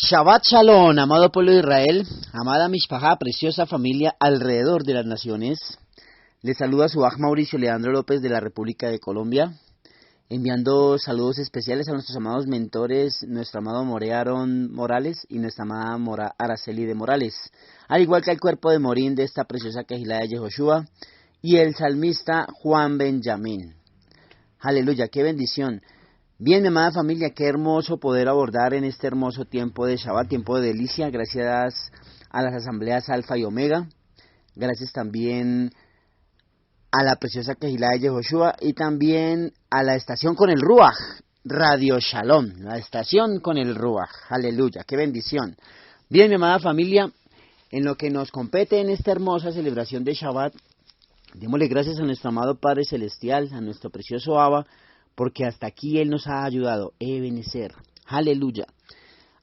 Shabbat Shalom, amado pueblo de Israel, amada Mishpajá, preciosa familia alrededor de las naciones. Les saluda su Aj Mauricio Leandro López de la República de Colombia, enviando saludos especiales a nuestros amados mentores, nuestro amado More Aaron Morales y nuestra amada Mora Araceli de Morales, al igual que al cuerpo de Morín de esta preciosa Kehilá de Yehoshua y el salmista Juan Benjamín. Aleluya, qué bendición. Bien, mi amada familia, qué hermoso poder abordar en este hermoso tiempo de Shabbat, tiempo de delicia, gracias a las asambleas Alfa y Omega, gracias también a la preciosa Kehilá de Yehoshua y también a la estación con el Ruach, Radio Shalom, la estación con el Ruach, aleluya, qué bendición. Bien, mi amada familia, en lo que nos compete en esta hermosa celebración de Shabbat, démosle gracias a nuestro amado Padre Celestial, a nuestro precioso Abba, porque hasta aquí Él nos ha ayudado. Ebenezer. Aleluya.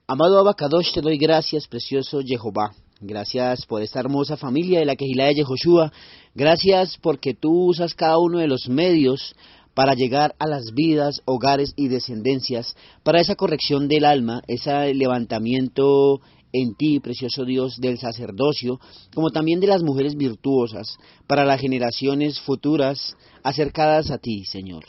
Amado Abba Kadosh, te doy gracias, precioso Jehová. Gracias por esta hermosa familia de la Kehilá de Yehoshua. Gracias porque tú usas cada uno de los medios para llegar a las vidas, hogares y descendencias, para esa corrección del alma, ese levantamiento en ti, precioso Dios, del sacerdocio, como también de las mujeres virtuosas, para las generaciones futuras acercadas a ti, Señor.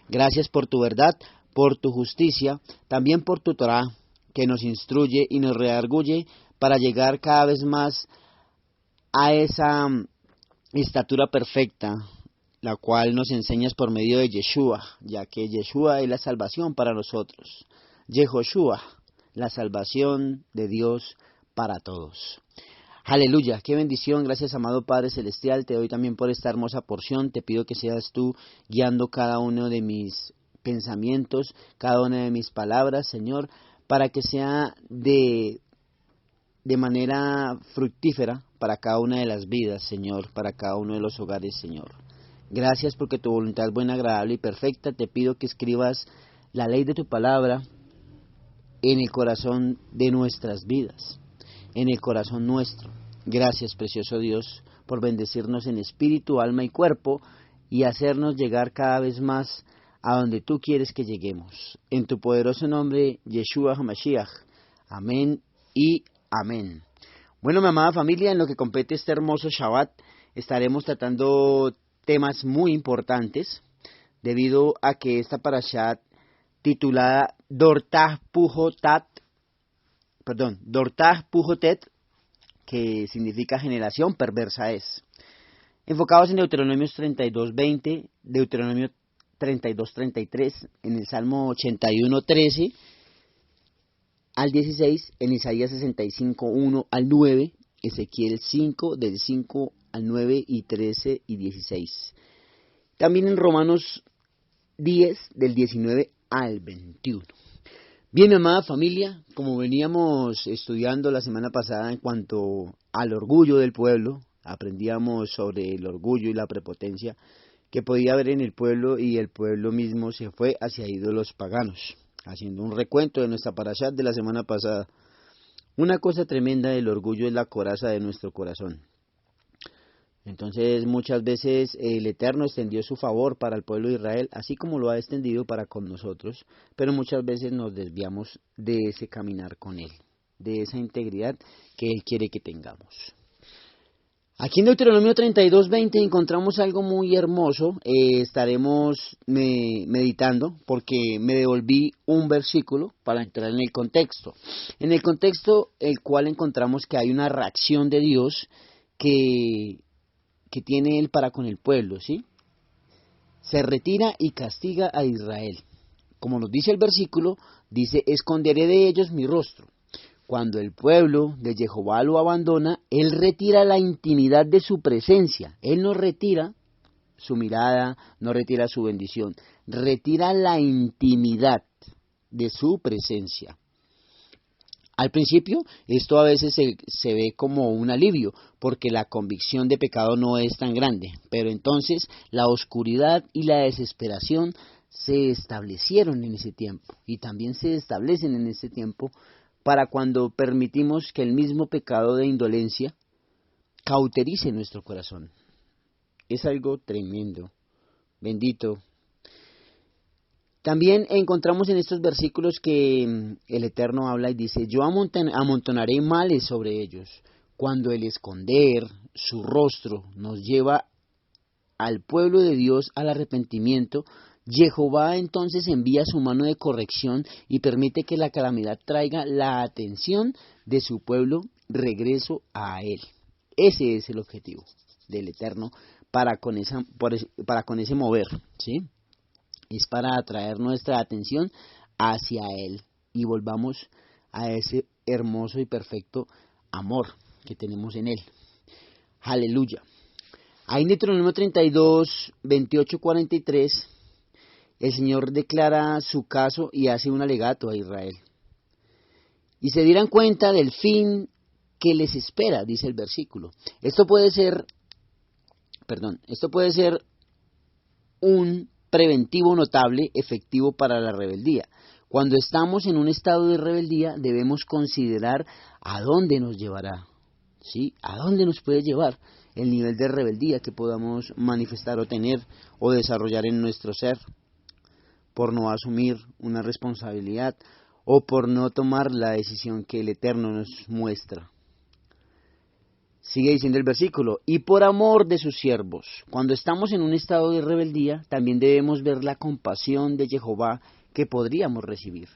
Gracias por tu verdad, por tu justicia, también por tu Torah, que nos instruye y nos redarguye para llegar cada vez más a esa estatura perfecta, la cual nos enseñas por medio de Yeshua, ya que Yeshua es la salvación para nosotros. Yehoshua, la salvación de Dios para todos. Aleluya, qué bendición, gracias amado Padre Celestial, te doy también por esta hermosa porción, te pido que seas tú guiando cada uno de mis pensamientos, cada una de mis palabras, Señor, para que sea de manera fructífera para cada una de las vidas, Señor, para cada uno de los hogares, Señor. Gracias porque tu voluntad es buena, agradable y perfecta, te pido que escribas la ley de tu palabra en el corazón de nuestras vidas, en el corazón nuestro. Gracias, precioso Dios, por bendecirnos en espíritu, alma y cuerpo y hacernos llegar cada vez más a donde tú quieres que lleguemos. En tu poderoso nombre, Yeshua HaMashiach. Amén y amén. Bueno, mi amada familia, en lo que compete este hermoso Shabbat, estaremos tratando temas muy importantes, debido a que esta parashat titulada Dortah Pujotet, que significa generación perversa es. Enfocados en Deuteronomio 32:20, Deuteronomio 32:33, en el Salmo 81:13 al 16, en Isaías 65:1 al 9, Ezequiel 5, del 5 al 9 y 13 y 16. También en Romanos 10, del 19 al 21. Bien, mi amada familia, como veníamos estudiando la semana pasada en cuanto al orgullo del pueblo, aprendíamos sobre el orgullo y la prepotencia que podía haber en el pueblo, y el pueblo mismo se fue hacia ídolos paganos, haciendo un recuento de nuestra parashat de la semana pasada. Una cosa tremenda del orgullo es la coraza de nuestro corazón. Entonces muchas veces el Eterno extendió su favor para el pueblo de Israel, así como lo ha extendido para con nosotros, pero muchas veces nos desviamos de ese caminar con Él, de esa integridad que Él quiere que tengamos. Aquí en Deuteronomio 32:20 encontramos algo muy hermoso, estaremos meditando porque me devolví un versículo para entrar en el contexto. En el contexto el cual encontramos que hay una reacción de Dios que tiene Él para con el pueblo, ¿sí? Se retira y castiga a Israel. Como nos dice el versículo, dice, esconderé de ellos mi rostro. Cuando el pueblo de Jehová lo abandona, Él retira la intimidad de su presencia. Él no retira su mirada, no retira su bendición, retira la intimidad de su presencia. Al principio, esto a veces se ve como un alivio, porque la convicción de pecado no es tan grande, pero entonces la oscuridad y la desesperación se establecieron en ese tiempo, y también se establecen en ese tiempo para cuando permitimos que el mismo pecado de indolencia cauterice nuestro corazón. Es algo tremendo, bendito. También encontramos en estos versículos que el Eterno habla y dice, yo amontonaré males sobre ellos. Cuando el esconder su rostro nos lleva al pueblo de Dios al arrepentimiento, Jehová entonces envía su mano de corrección y permite que la calamidad traiga la atención de su pueblo regreso a Él. Ese es el objetivo del Eterno para con ese mover, ¿sí? Es para atraer nuestra atención hacia Él y volvamos a ese hermoso y perfecto amor que tenemos en Él. Aleluya. Ahí en Deuteronomio 32, 28, 43, el Señor declara su caso y hace un alegato a Israel. Y se dieran cuenta del fin que les espera, dice el versículo. Esto puede ser un preventivo notable, efectivo para la rebeldía. Cuando estamos en un estado de rebeldía, debemos considerar a dónde nos llevará, ¿sí? ¿A dónde nos puede llevar el nivel de rebeldía que podamos manifestar o tener o desarrollar en nuestro ser por no asumir una responsabilidad o por no tomar la decisión que el Eterno nos muestra? Sigue diciendo el versículo, y por amor de sus siervos. Cuando estamos en un estado de rebeldía, también debemos ver la compasión de Jehová que podríamos recibir.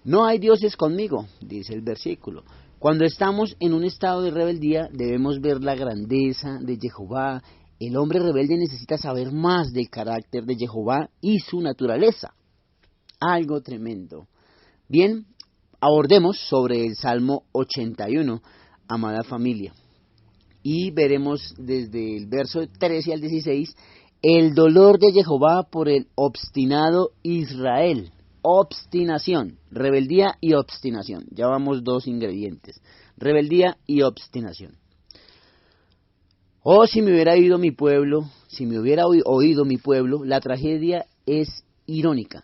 No hay dioses conmigo, dice el versículo. Cuando estamos en un estado de rebeldía, debemos ver la grandeza de Jehová. El hombre rebelde necesita saber más del carácter de Jehová y su naturaleza. Algo tremendo. Bien, abordemos sobre el Salmo 81, amada familia. Y veremos desde el verso 13 al 16, el dolor de Jehová por el obstinado Israel. Obstinación, rebeldía y obstinación. Ya vamos dos ingredientes, rebeldía y obstinación. Oh, si me hubiera oído mi pueblo, la tragedia es irónica.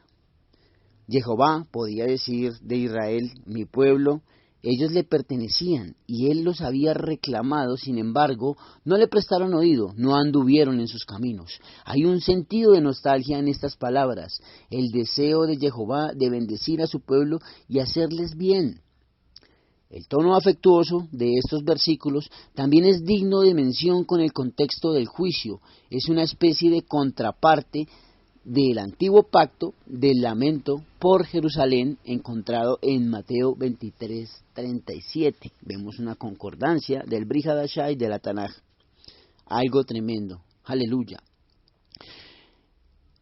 Jehová podía decir de Israel, mi pueblo, ellos le pertenecían y él los había reclamado, sin embargo, no le prestaron oído, no anduvieron en sus caminos. Hay un sentido de nostalgia en estas palabras, el deseo de Jehová de bendecir a su pueblo y hacerles bien. El tono afectuoso de estos versículos también es digno de mención con el contexto del juicio, es una especie de contraparte del antiguo pacto del lamento por Jerusalén encontrado en Mateo 23:37. Vemos una concordancia del Brit Hadashah y de la Tanaj. Algo tremendo. Aleluya.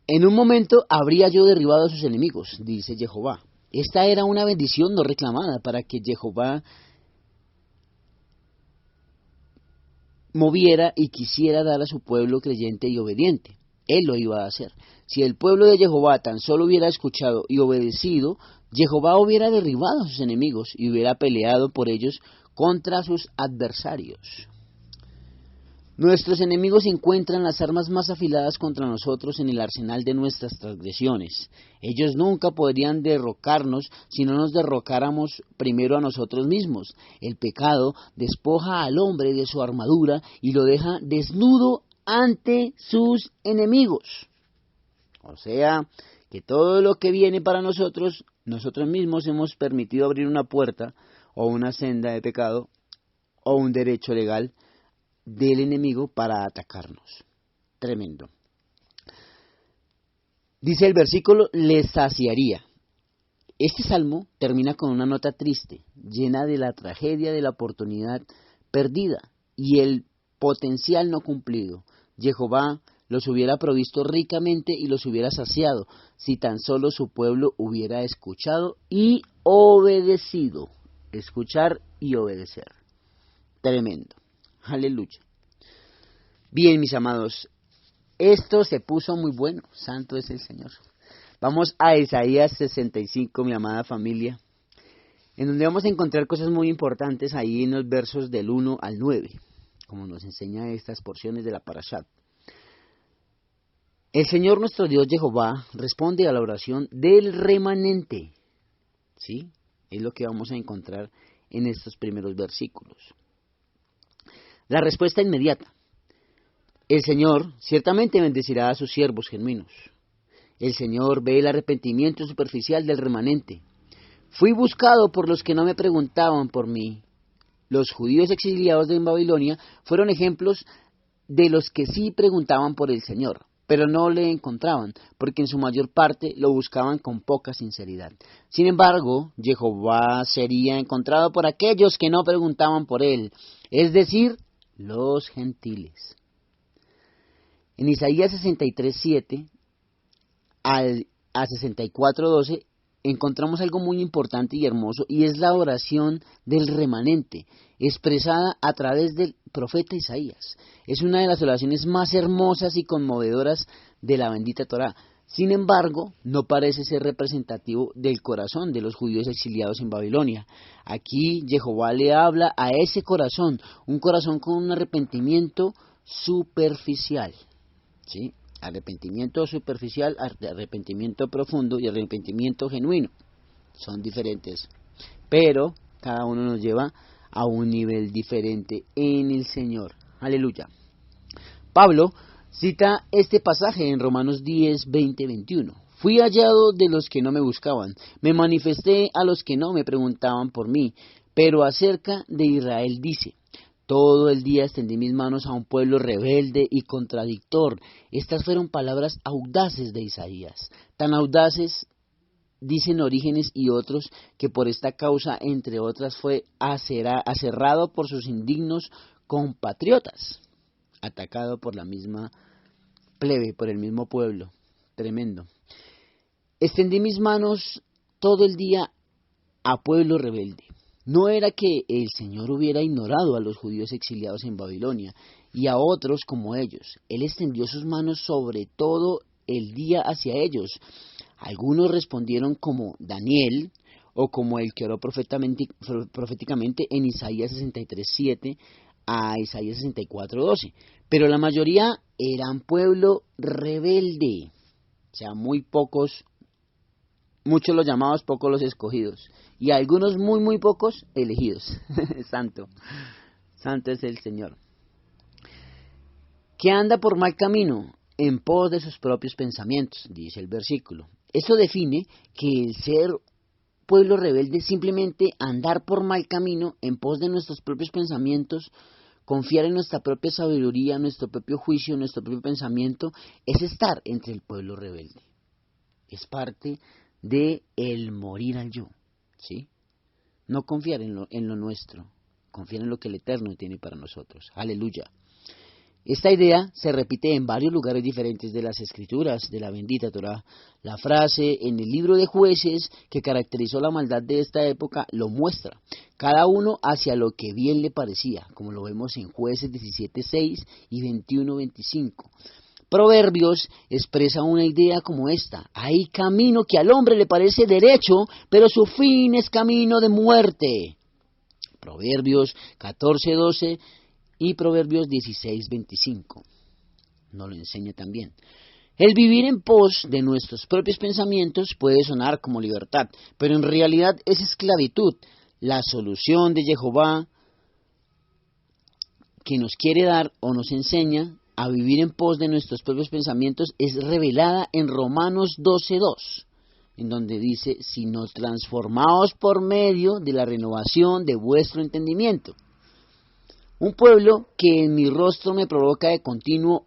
En un momento habría yo derribado a sus enemigos, dice Jehová. Esta era una bendición no reclamada para que Jehová moviera y quisiera dar a su pueblo creyente y obediente. Él lo iba a hacer. Si el pueblo de Jehová tan solo hubiera escuchado y obedecido, Jehová hubiera derribado a sus enemigos y hubiera peleado por ellos contra sus adversarios. Nuestros enemigos encuentran las armas más afiladas contra nosotros en el arsenal de nuestras transgresiones. Ellos nunca podrían derrocarnos si no nos derrocáramos primero a nosotros mismos. El pecado despoja al hombre de su armadura y lo deja desnudo ante sus enemigos. O sea, que todo lo que viene para nosotros mismos hemos permitido abrir una puerta o una senda de pecado o un derecho legal del enemigo para atacarnos. Tremendo. Dice el versículo, les saciaría. Este salmo termina con una nota triste, llena de la tragedia de la oportunidad perdida y el potencial no cumplido. Jehová los hubiera provisto ricamente y los hubiera saciado, si tan solo su pueblo hubiera escuchado y obedecido. Escuchar y obedecer. Tremendo. Aleluya. Bien, mis amados, esto se puso muy bueno. Santo es el Señor. Vamos a Isaías 65, mi amada familia, en donde vamos a encontrar cosas muy importantes ahí en los versos del 1 al 9, como nos enseña estas porciones de la Parashat. El Señor nuestro Dios Jehová responde a la oración del remanente. ¿Sí? Es lo que vamos a encontrar en estos primeros versículos. La respuesta inmediata. El Señor ciertamente bendecirá a sus siervos genuinos. El Señor ve el arrepentimiento superficial del remanente. Fui buscado por los que no me preguntaban por mí. Los judíos exiliados en Babilonia fueron ejemplos de los que sí preguntaban por el Señor, pero no le encontraban, porque en su mayor parte lo buscaban con poca sinceridad. Sin embargo, Jehová sería encontrado por aquellos que no preguntaban por él, es decir, los gentiles. En Isaías 63:7 a 64:12 encontramos algo muy importante y hermoso, y es la oración del remanente, expresada a través del profeta Isaías. Es una de las oraciones más hermosas y conmovedoras de la bendita Torá. Sin embargo, no parece ser representativo del corazón de los judíos exiliados en Babilonia. Aquí Jehová le habla a ese corazón, un corazón con un arrepentimiento superficial, ¿sí? Arrepentimiento superficial, arrepentimiento profundo y arrepentimiento genuino. Son diferentes, pero cada uno nos lleva a un nivel diferente en el Señor. Aleluya. Pablo cita este pasaje en Romanos 10, 20, 21. Fui hallado de los que no me buscaban, me manifesté a los que no me preguntaban por mí, pero acerca de Israel dice: todo el día extendí mis manos a un pueblo rebelde y contradictor. Estas fueron palabras audaces de Isaías, tan audaces, dicen Orígenes y otros, que por esta causa, entre otras, fue aserrado por sus indignos compatriotas, atacado por la misma plebe, por el mismo pueblo. Tremendo. Extendí mis manos todo el día a pueblo rebelde. No era que el Señor hubiera ignorado a los judíos exiliados en Babilonia y a otros como ellos. Él extendió sus manos sobre todo el día hacia ellos. Algunos respondieron como Daniel, o como el que oró proféticamente en Isaías 63:7 a Isaías 64:12. Pero la mayoría eran pueblo rebelde. O sea, muy pocos, muchos los llamados, pocos los escogidos. Y algunos muy pocos elegidos. Santo es el Señor. Que anda por mal camino, en pos de sus propios pensamientos, dice el versículo. Esto define que el ser pueblo rebelde es simplemente andar por mal camino, en pos de nuestros propios pensamientos, confiar en nuestra propia sabiduría, nuestro propio juicio, nuestro propio pensamiento, es estar entre el pueblo rebelde. Es parte de el morir al yo. ¿Sí? No confiar en lo nuestro, confiar en lo que el Eterno tiene para nosotros. Aleluya. Esta idea se repite en varios lugares diferentes de las Escrituras, de la bendita Torá. La frase en el libro de Jueces que caracterizó la maldad de esta época lo muestra. Cada uno hacia lo que bien le parecía, como lo vemos en Jueces 17:6 y 21:25. Proverbios expresa una idea como esta: hay camino que al hombre le parece derecho, pero su fin es camino de muerte. Proverbios 14:12 y Proverbios 16:25. Nos lo enseña también. El vivir en pos de nuestros propios pensamientos puede sonar como libertad, pero en realidad es esclavitud. La solución de Jehová que nos quiere dar o nos enseña a vivir en pos de nuestros propios pensamientos es revelada en Romanos 12:2, en donde dice: sino transformaos por medio de la renovación de vuestro entendimiento. Un pueblo que en mi rostro me provoca de continuo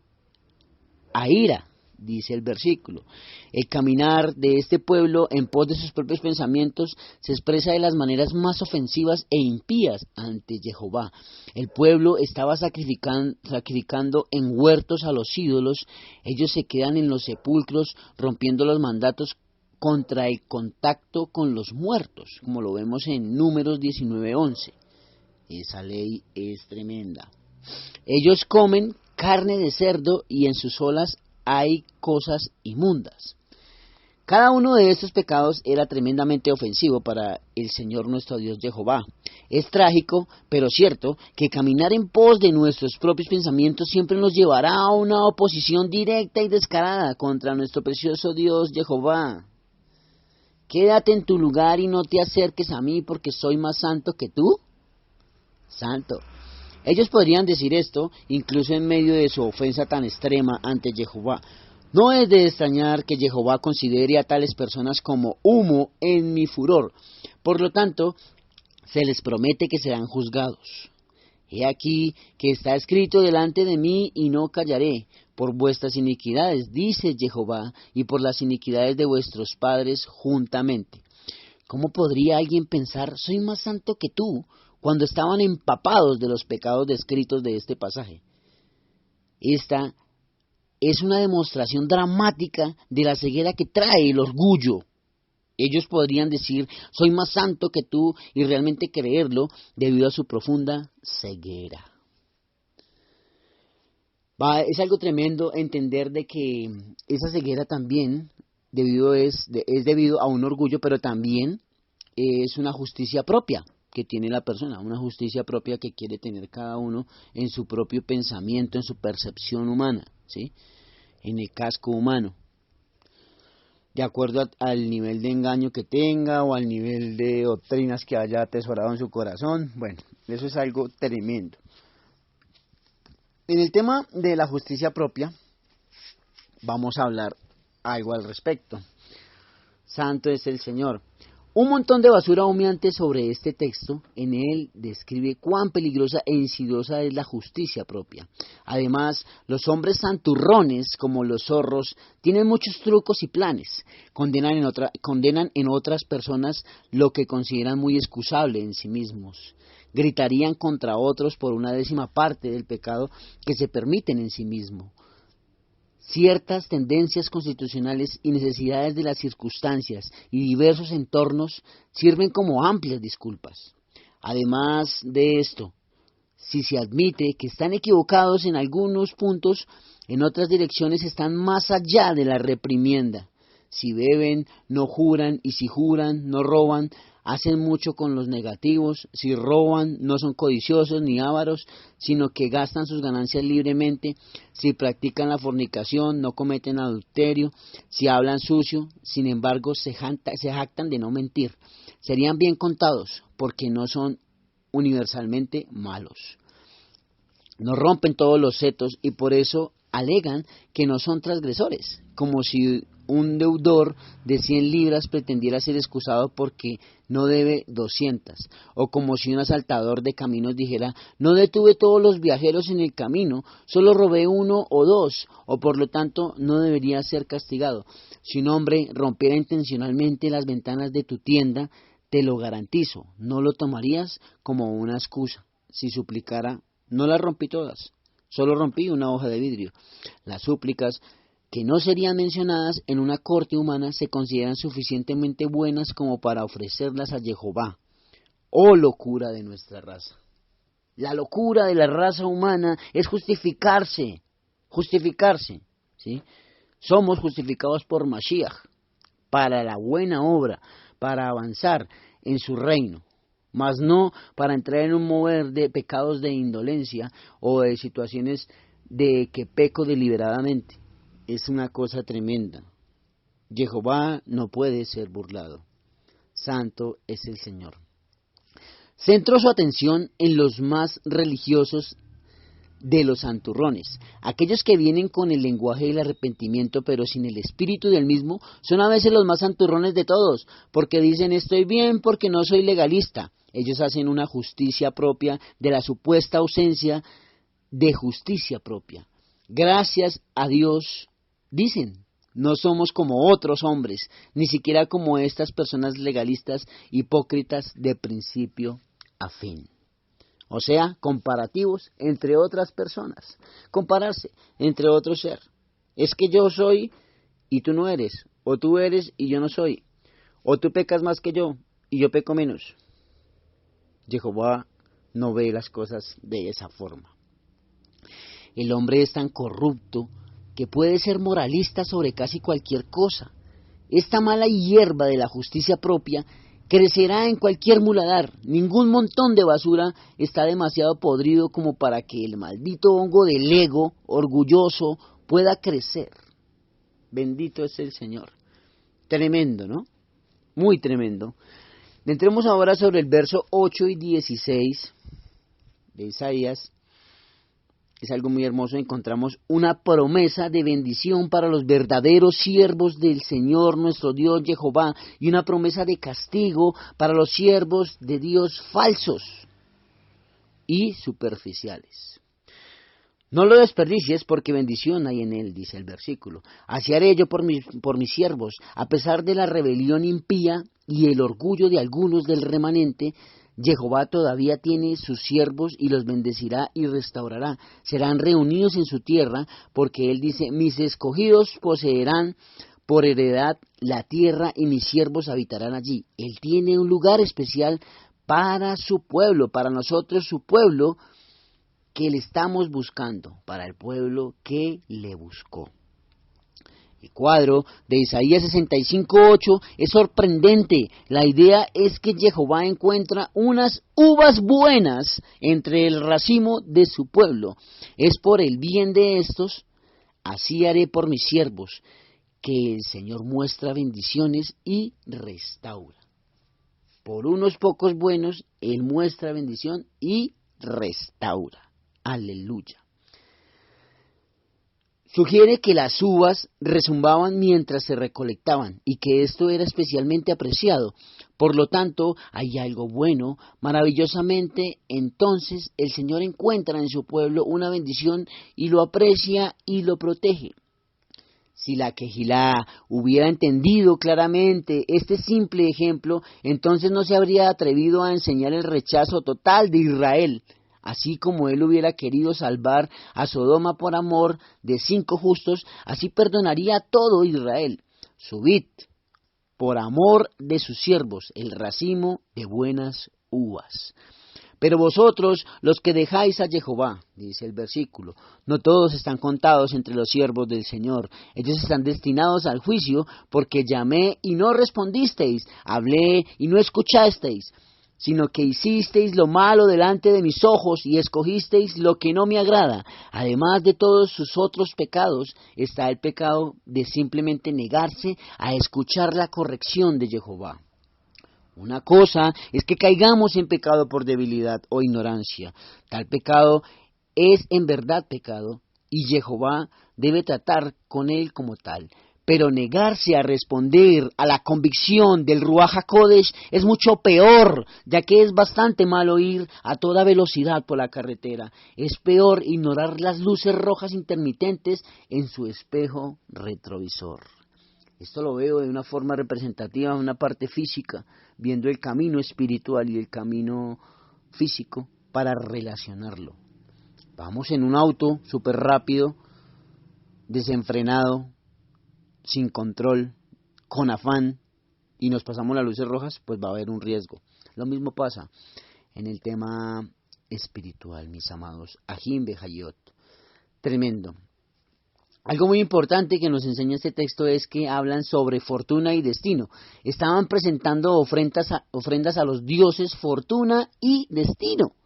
a ira, dice el versículo. El caminar de este pueblo en pos de sus propios pensamientos se expresa de las maneras más ofensivas e impías ante Jehová. El pueblo estaba sacrificando en huertos a los ídolos. Ellos se quedan en los sepulcros rompiendo los mandatos contra el contacto con los muertos, como lo vemos en Números 19:11. Esa ley es tremenda. Ellos comen carne de cerdo y en sus olas hay cosas inmundas. Cada uno de estos pecados era tremendamente ofensivo para el Señor nuestro Dios Jehová. Es trágico, pero cierto, que caminar en pos de nuestros propios pensamientos siempre nos llevará a una oposición directa y descarada contra nuestro precioso Dios Jehová. Quédate en tu lugar y no te acerques a mí porque soy más santo que tú. Santo. Ellos podrían decir esto incluso en medio de su ofensa tan extrema ante Jehová. No es de extrañar que Jehová considere a tales personas como humo en mi furor. Por lo tanto, se les promete que serán juzgados. He aquí que está escrito delante de mí y no callaré, por vuestras iniquidades, dice Jehová, y por las iniquidades de vuestros padres juntamente. ¿Cómo podría alguien pensar, soy más santo que tú, cuando estaban empapados de los pecados descritos de este pasaje? Esta es una demostración dramática de la ceguera que trae el orgullo. Ellos podrían decir, soy más santo que tú, y realmente creerlo debido a su profunda ceguera. Es algo tremendo entender de que esa ceguera también es debido a un orgullo, pero también es una justicia propia que tiene la persona, una justicia propia que quiere tener cada uno en su propio pensamiento, en su percepción humana, ¿sí? En el casco humano, de acuerdo al nivel de engaño que tenga o al nivel de doctrinas que haya atesorado en su corazón. Bueno, eso es algo tremendo. En el tema de la justicia propia, vamos a hablar algo al respecto. Santo es el Señor. Un montón de basura humeante sobre este texto. En él describe cuán peligrosa e insidiosa es la justicia propia. Además, los hombres santurrones, como los zorros, tienen muchos trucos y planes. Condenan en otras personas lo que consideran muy excusable en sí mismos. Gritarían contra otros por una 10ª parte del pecado que se permiten en sí mismo. Ciertas tendencias constitucionales y necesidades de las circunstancias y diversos entornos sirven como amplias disculpas. Además de esto, si se admite que están equivocados en algunos puntos, en otras direcciones están más allá de la reprimienda. Si beben, no juran, y si juran, no roban. Hacen mucho con los negativos. Si roban, no son codiciosos ni ávaros, sino que gastan sus ganancias libremente. Si practican la fornicación, no cometen adulterio. Si hablan sucio, sin embargo, se jactan de no mentir. Serían bien contados, porque no son universalmente malos. No rompen todos los setos y por eso alegan que no son transgresores, como si un deudor de 100 libras pretendiera ser excusado porque no debe 200, o como si un asaltador de caminos dijera, no detuve todos los viajeros en el camino, solo robé 1 o 2, o por lo tanto no debería ser castigado. Si un hombre rompiera intencionalmente las ventanas de tu tienda, te lo garantizo, no lo tomarías como una excusa. Si suplicara, no las rompí todas, solo rompí una hoja de vidrio. Las súplicas que no serían mencionadas en una corte humana se consideran suficientemente buenas como para ofrecerlas a Jehová. ¡Oh locura de nuestra raza! La locura de la raza humana es justificarse, ¿sí? Somos justificados por Mashiach, para la buena obra, para avanzar en su reino, mas no para entrar en un mover de pecados de indolencia o de situaciones de que peco deliberadamente. Es una cosa tremenda. Jehová no puede ser burlado. Santo es el Señor. Centró su atención en los más religiosos de los santurrones. Aquellos que vienen con el lenguaje del arrepentimiento pero sin el espíritu del mismo son a veces los más santurrones de todos, porque dicen estoy bien porque no soy legalista. Ellos hacen una justicia propia de la supuesta ausencia de justicia propia. Gracias a Dios, dicen, no somos como otros hombres, ni siquiera como estas personas legalistas hipócritas de principio a fin. O sea, comparativos entre otras personas. Compararse entre otro ser. Es que yo soy y tú no eres. O tú eres y yo no soy. O tú pecas más que yo y yo peco menos. Jehová no ve las cosas de esa forma. El hombre es tan corrupto que puede ser moralista sobre casi cualquier cosa. Esta mala hierba de la justicia propia crecerá en cualquier muladar. Ningún montón de basura está demasiado podrido como para que el maldito hongo del ego orgulloso pueda crecer. Bendito es el Señor. Tremendo, ¿no? Muy tremendo. Entremos ahora sobre el verso 8 y 16 de Isaías, es algo muy hermoso, encontramos una promesa de bendición para los verdaderos siervos del Señor nuestro Dios Jehová y una promesa de castigo para los siervos de Dios falsos y superficiales. No lo desperdicies porque bendición hay en él, dice el versículo. Así haré yo por mis siervos, a pesar de la rebelión impía y el orgullo de algunos del remanente. Jehová todavía tiene sus siervos y los bendecirá y restaurará. Serán reunidos en su tierra, porque él dice, mis escogidos poseerán por heredad la tierra y mis siervos habitarán allí. Él tiene un lugar especial para su pueblo, para nosotros su pueblo, que le estamos buscando, para el pueblo que le buscó. El cuadro de Isaías 65:8 es sorprendente. La idea es que Jehová encuentra unas uvas buenas entre el racimo de su pueblo. Es por el bien de estos, así haré por mis siervos, que el Señor muestra bendiciones y restaura. Por unos pocos buenos, Él muestra bendición y restaura. Aleluya. Sugiere que las uvas rezumbaban mientras se recolectaban y que esto era especialmente apreciado. Por lo tanto, hay algo bueno. Maravillosamente, entonces, el Señor encuentra en su pueblo una bendición y lo aprecia y lo protege. Si la Quejilá hubiera entendido claramente este simple ejemplo, entonces no se habría atrevido a enseñar el rechazo total de Israel. Así como él hubiera querido salvar a Sodoma por amor de 5 justos, así perdonaría a todo Israel. Subid, por amor de sus siervos, el racimo de buenas uvas. Pero vosotros, los que dejáis a Jehová, dice el versículo, no todos están contados entre los siervos del Señor. Ellos están destinados al juicio, porque llamé y no respondisteis, hablé y no escuchasteis, sino que hicisteis lo malo delante de mis ojos y escogisteis lo que no me agrada. Además de todos sus otros pecados, está el pecado de simplemente negarse a escuchar la corrección de Jehová. Una cosa es que caigamos en pecado por debilidad o ignorancia. Tal pecado es en verdad pecado y Jehová debe tratar con él como tal. Pero negarse a responder a la convicción del Ruach HaKodesh es mucho peor, ya que es bastante malo ir a toda velocidad por la carretera. Es peor ignorar las luces rojas intermitentes en su espejo retrovisor. Esto lo veo de una forma representativa en una parte física, viendo el camino espiritual y el camino físico para relacionarlo. Vamos en un auto súper rápido, desenfrenado, sin control, con afán, y nos pasamos las luces rojas, pues va a haber un riesgo. Lo mismo pasa en el tema espiritual, mis amados. Ajim Behayot. Tremendo. Algo muy importante que nos enseña este texto es que hablan sobre fortuna y destino. Estaban presentando ofrendas a los dioses fortuna y destino,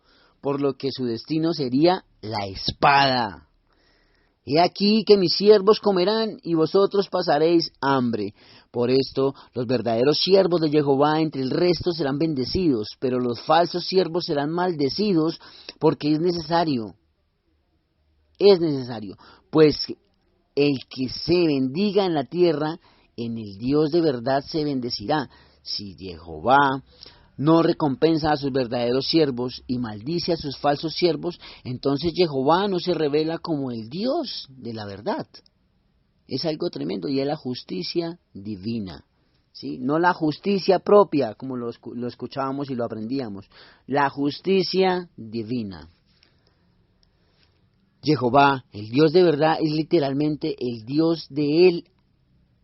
por lo que su destino sería la espada. He aquí que mis siervos comerán y vosotros pasaréis hambre. Por esto, los verdaderos siervos de Jehová entre el resto serán bendecidos, pero los falsos siervos serán maldecidos, porque es necesario, pues el que se bendiga en la tierra, en el Dios de verdad se bendecirá. Si Jehová no recompensa a sus verdaderos siervos y maldice a sus falsos siervos, entonces Jehová no se revela como el Dios de la verdad. Es algo tremendo y es la justicia divina, ¿sí? No la justicia propia, como lo escuchábamos y lo aprendíamos, la justicia divina. Jehová, el Dios de verdad, es literalmente el Dios de él.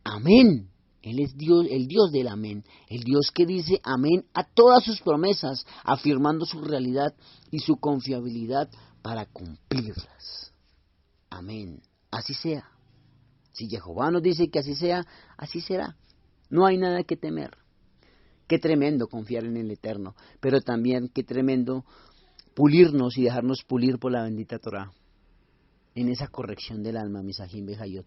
Amén. Él es Dios, el Dios del amén, el Dios que dice amén a todas sus promesas, afirmando su realidad y su confiabilidad para cumplirlas. Amén. Así sea. Si Jehová nos dice que así sea, así será. No hay nada que temer. Qué tremendo confiar en el Eterno, pero también qué tremendo pulirnos y dejarnos pulir por la bendita Torah. En esa corrección del alma, Misahim Behayot.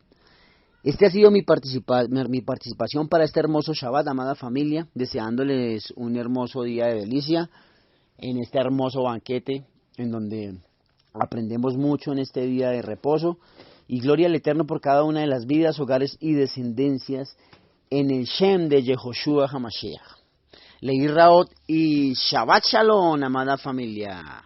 Este ha sido mi participación para este hermoso Shabbat, amada familia, deseándoles un hermoso día de delicia en este hermoso banquete en donde Aprendemos mucho en este día de reposo y gloria al Eterno por cada una de las vidas, hogares y descendencias en el Shem de Yehoshua HaMashiach. Leí Raot y Shabbat Shalom, amada familia.